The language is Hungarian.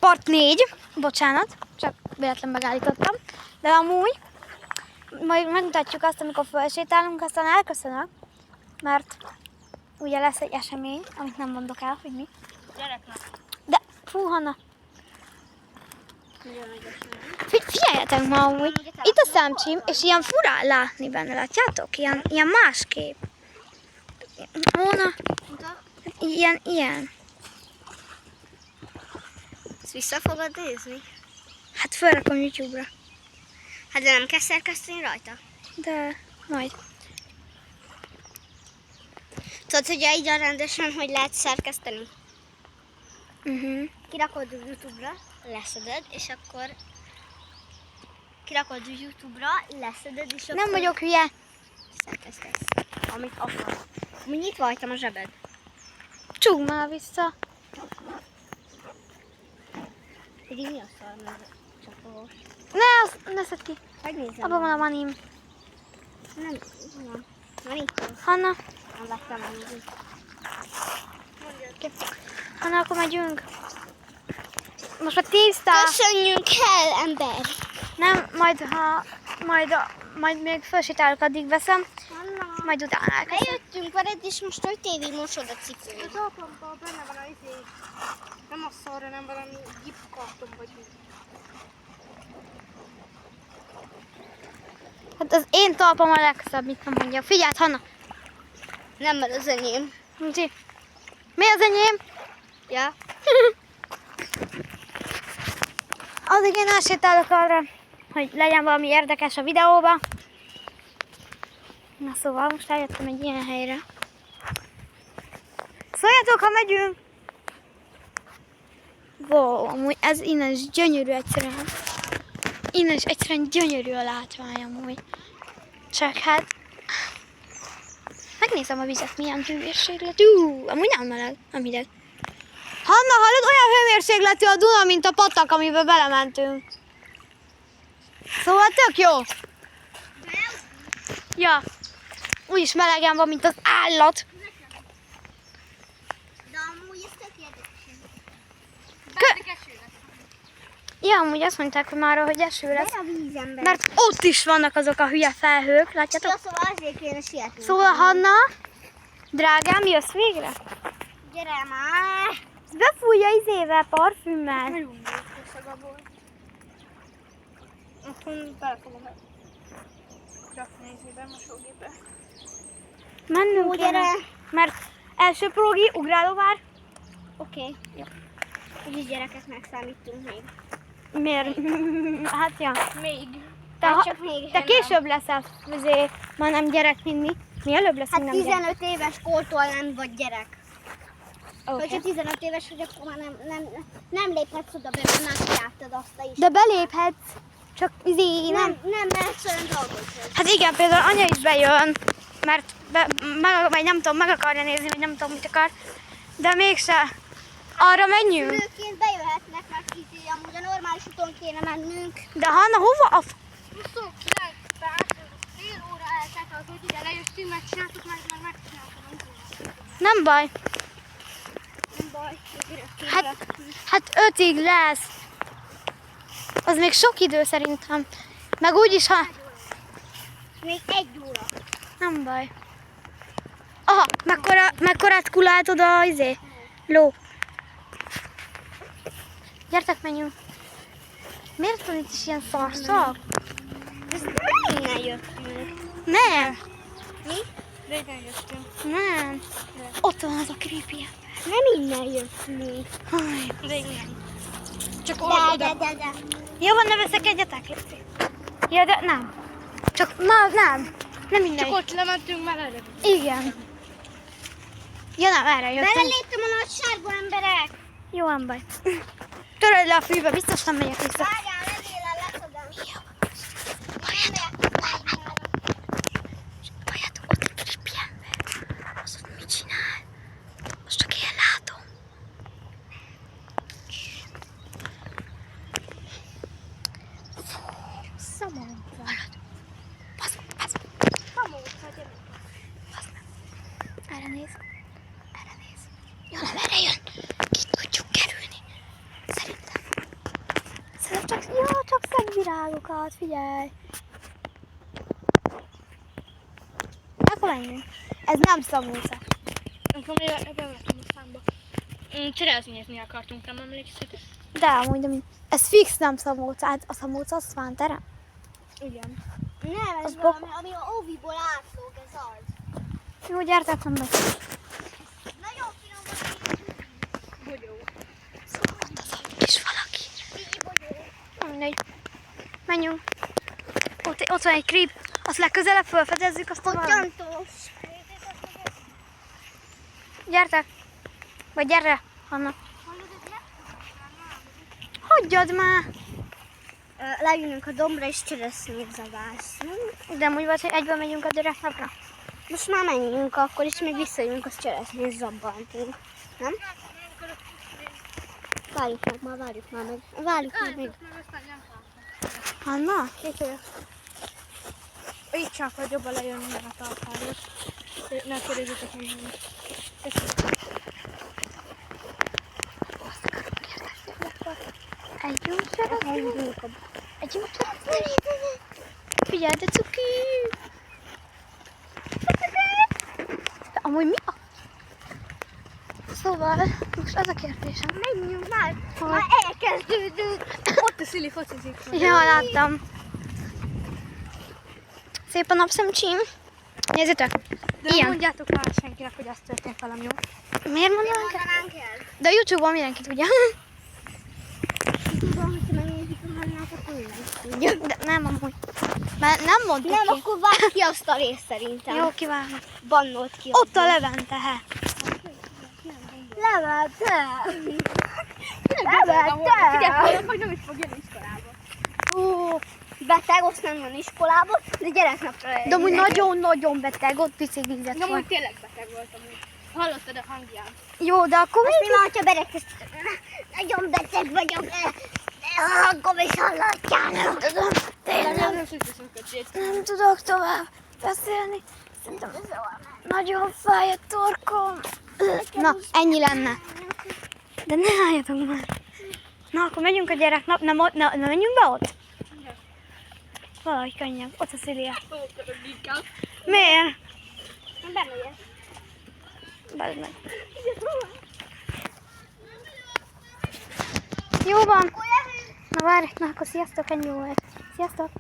part 4, bocsánat, csak véletlen megállítottam, de amúgy majd megmutatjuk azt, amikor felsétálunk, aztán elköszönök, mert ugye lesz egy esemény, amit nem mondok el, hogy mi. Gyereknek. De, fú, Hanna. Figyeljetek ma amúgy, itt a szemcsim, és ilyen furán látni benne, látjátok? Ilyen másképp. Móna, ilyen. Ezt vissza fogod nézni? Hát felrakom YouTube-ra. Hát de nem kell szerkeszteni rajta? De, majd. Tudod, hogy így rendesen, hogy lehet szerkeszteni? Kirakod YouTube-ra, leszeded, és akkor kirakod YouTube-ra, leszeded, és Nem vagyok hülye. szerkesztesz, amit akarsz. Amúgy nyitva hagytam a zsebed. Csúg már vissza. Pedig mi a szar, mert csapolós. Ne szedd ki. Megnézem. Abban van a manim. Nem, van. Van itt. Hanna. Nem láttam megnézni. Hanna, akkor megyünk. Most már tisztál. Köszönjünk el, ember! Nem, majd még felsétálok, addig veszem. Majd utána elkezdem. Bejöttünk veled, és most hogy tévé mosod a cipőt? Az alapomban benne van az izé. Nem a szarra, nem valami gipskarton vagy mi. Hát az én talpam a legszebb, mit nem mondja. Figyeld, Hanna. Nem, mert az enyém. Mi az enyém? Ja. Addig én elsétálok arra, hogy legyen valami érdekes a videóban. Na szóval, most eljöttem egy ilyen helyre. Szóljatok, ha megyünk! Wow, amúgy ez innen is gyönyörű egyszerűen. Innen is egyszerűen gyönyörű a látvány amúgy. Csak hát... Megnézem a vizet, milyen hőmérsékletű. Amúgy nem meleg, nem hideg. Hanna, hallod, olyan hőmérsékletű a Duna, mint a patak, amiben belementünk. Szóval tök jó. Ja. Úgyis melegen van, mint az állat. De amúgy ez tök érdekes. Ja, amúgy azt mondták hogy már, hogy eső lesz. Gyere a vízember. Mert ott is vannak azok a hülye felhők, látjátok? Ja, szóval azért kéne sietni. Szóval, Hanna, drágám, jössz végre? Gyere már! Befújja izével, parfümmel. Nagyon jó szaga volt. Otthon bele fogom rakni izébe, mosógépbe. Mennünk gyere. kéne. Mert első progi, ugrálóvár. Oké. Jó. Úgyis gyerekeknek számítunk még. Miért? Hát ja. Még. Csak még Te később leszel, azért már nem gyerek, mint mi. Mi előbb leszünk, Hát nem gyerek. 15 éves kortól nem vagy gyerek. Okay. Hogyha 15 éves vagy, akkor már nem léphetsz oda be, mert már kiálltad azt is. De beléphetsz. Csak nem. Nem, mert egyszerűen dolgozhatsz. Hát igen, például anya is bejön, mert vagy nem tudom, meg akarja nézni, vagy nem tudom, mit akar. De mégse. Arra menjünk. Szülőként bejöhetnek, mert így amúgy a normális úton kéne mennünk. De Hanna, hova a 29 perc, fél óra eltelt az, hogy ide lejöttünk, megcsináltuk, mert megcsináltuk. Nem baj. Nem baj, Hát 5-ig lesz. Az még sok idő szerintem. Meg úgyis, ha... még 1 óra. Nem baj. Aha, mekkorát kuláltod a ló. Gyertek, menjünk. Miért van itt is ilyen szarszak? Ez innen jöttünk. Nem. Mi? Régen jöttünk. Nem. Ott van az a creepy ember. Nem innen jöttünk. Régen. Csak De. Jó van, ne veszekedjetek, Léci. Ja, de nem. Csak nem. Nem minden. Csak ott lementünk már előbb. Igen. Ja, nem, erre jöttünk. Beleléptem a nagy sárga emberek. Jó, nem baj. Töröld le a fűbe, biztos nem megyek vissza. Várjál, legyél, leszedem. Várjátok, ott egy creepy ember. Az ott mit csinál? Most csak én látom. Szamon. Hallod? Bazd meg. Szamon. Bazd meg. Erre néz. Ja, nem erre jön. Ki tudjuk kerülni. Szerintem. Csak szegvirágokat, figyelj. Akkor menjünk. Ez nem szamóca. Akkor még bevettem a számba. Cserezményezni akartunk, nem emlékszik? De amúgy, ez fix nem szamóca. Hát a szamóca az fántere. Igen. Nem, ez Az valami, ami a óviból átlóg, ez az. Jó, gyertek, nem megy. Nagyon finom van. Bogyó. Kis valaki. Így bogyó. Mindegy. Menjünk. Ott van egy creep. Azt legközelebb felfedezzük, azt a valami. Potyantós. Gyertek. Vagy gyere, Hanna. Hagyjad már. Leülünk a dombra és cseresznyét zagászunk. De amúgy volt, hogy egyből megyünk a Döreknapra. Most már menjünk akkor, és még visszajövünk, azt cseresznyét zabbantunk. Nem? Várjuk meg, már várjuk már meg. Várjuk már meg. Hanna? Így csak, hogy jobban lejönni a talpáról. Ne kérdezzétek engem. Együnk szeretnénk. Együnk szeretnénk. Figyelj, de cuki. De amúgy mi a... Szóval, most az a kérdésem. Menjünk már. Hogy? Már elkezdődünk. Ott a Szili focizik. Ja, láttam. Szép a napszemcsím. Nézzétek. De Ilyen. mondjátok már senkinek, hogy az történt velem, jó? Miért mondanánk el? Mondanánk el. De a YouTube-on mindenki tudja. Tudom, hogyha megnézik a hallát, akkor mindenki tudja. De nem amúgy. Mert nem mondtuk Nem, ki. akkor vágj ki azt a részt szerintem. Jó, kivágom. Bannolt ki. Ott a Levente, he. Levente! Figyelj, hogy nem is fog jönni iskolába. Ó, beteg, azt nem jön iskolába, de gyereknapra De amúgy nagyon-nagyon beteg, ott biciklizett De volt. amúgy tényleg beteg voltam úgy. Hallottad a hangján? Jó, de akkor Most mi még... van, hogyha berekeztem? Nagyon beteg vagyok, de a hangom is hallatjál, nem tudom. Tényleg. Nem tudok tovább beszélni. Szerintem nagyon fáj a torkom. Na, ennyi lenne. De ne álljatok már. Na, akkor megyünk a gyereknap. Ne menjünk be ott? Valahogy könnyebb. Ott a Szilia. Miért? Bemegyek. Bazd meg. Jó van. Na várj, na akkor sziasztok, ennyi volt. Sziasztok.